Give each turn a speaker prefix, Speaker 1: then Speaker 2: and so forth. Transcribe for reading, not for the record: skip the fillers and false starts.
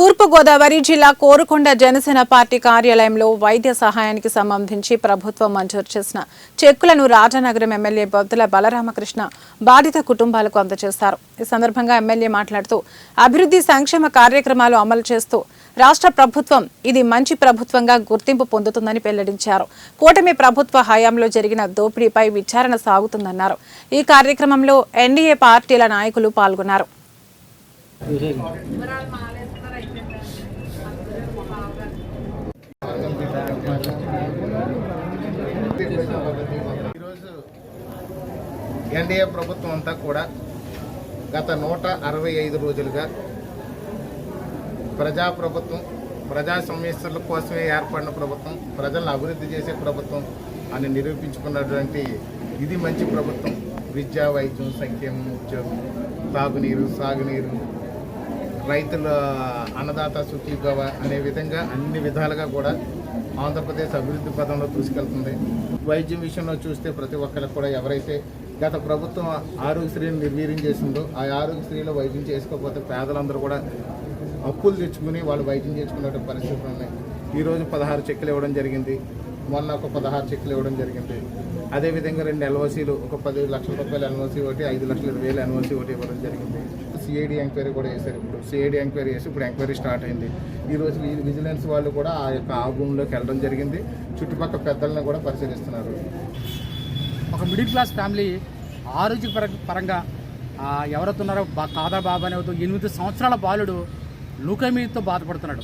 Speaker 1: తూర్పుగోదావరి జిల్లా కోరుకొండ జనసేన పార్టీ కార్యాలయంలో వైద్య సహాయానికి సంబంధించి ప్రభుత్వం మంజూరు చేసిన చెక్కులను రాజానగరం ఎమ్మెల్యే బొద్దుల బలరామకృష్ణ బాధిత కుటుంబాలకు అందజేశారు. ఈ సందర్భంగా ఎమ్మెల్యే మాట్లాడుతూ అభివృద్ధి సంక్షేమ కార్యక్రమాలు అమలు చేస్తూ రాష్ట్ర ప్రభుత్వం ఇది మంచి ప్రభుత్వంగా గుర్తింపు పొందుతుందని వెల్లడించారు. కూటమి ప్రభుత్వ హయాంలో జరిగిన దోపిడీపై విచారణ సాగుతుందన్నారు. ఈ కార్యక్రమంలో ఎన్డీఏ పార్టీల నాయకులు పాల్గొన్నారు.
Speaker 2: ఈరోజు ఎన్డీఏ ప్రభుత్వం అంతా కూడా గత 165 రోజులుగా ప్రజాప్రభుత్వం, ప్రజా సమస్యల కోసమే ఏర్పడిన ప్రభుత్వం, ప్రజలను అభివృద్ధి చేసే ప్రభుత్వం అని నిరూపించుకున్నటువంటి ఇది మంచి ప్రభుత్వం. విద్యా, వైద్యం, సంక్షేమం, ఉద్యోగం, తాగునీరు, సాగునీరు, రైతుల అన్నదాత సుఖీభవ అనే విధంగా అన్ని విధాలుగా కూడా ఆంధ్రప్రదేశ్ అభివృద్ధి పదంలో దూసుకెళ్తుంది. వైద్యం విషయంలో చూస్తే ప్రతి ఒక్కరికి కూడా ఎవరైతే గత ప్రభుత్వం ఆరోగ్యశ్రీని నిర్వీర్యం చేసిందో ఆ ఆరోగ్యశ్రీలో వైద్యం చేసుకోకపోతే పేదలందరూ కూడా అప్పులు తెచ్చుకుని వాళ్ళు వైద్యం చేసుకునే పరిస్థితులు ఉన్నాయి. ఈరోజు 16 చెక్కులు ఇవ్వడం జరిగింది, మొన్న ఒక 16 చెక్కులు ఇవ్వడం జరిగింది. అదేవిధంగా 2 ఎల్ఓసీలు, ఒక 10 లక్షల రూపాయల ఎన్ఓసీ ఒకటి, 5,20,000 ఎన్ఓసీ ఒకటి ఇవ్వడం జరిగింది. సిఐడి ఎంక్వైరీ కూడా చేశారు. ఇప్పుడు సిఐడి ఎంక్వైరీ చేసి ఇప్పుడు ఎంక్వైరీ స్టార్ట్ అయింది. ఈరోజు విజిలెన్స్ వాళ్ళు కూడా ఆ భూమిలోకి వెళ్ళడం జరిగింది. చుట్టుపక్కల పెద్దలను కూడా పరిశీలిస్తున్నారు.
Speaker 3: ఒక మిడిల్ క్లాస్ ఫ్యామిలీ ఆరోగ్య పరంగా ఎవరైతున్నారో కాదా బాబా అనే 8 సంవత్సరాల బాలుడు లూకేమియాతో బాధపడుతున్నాడు.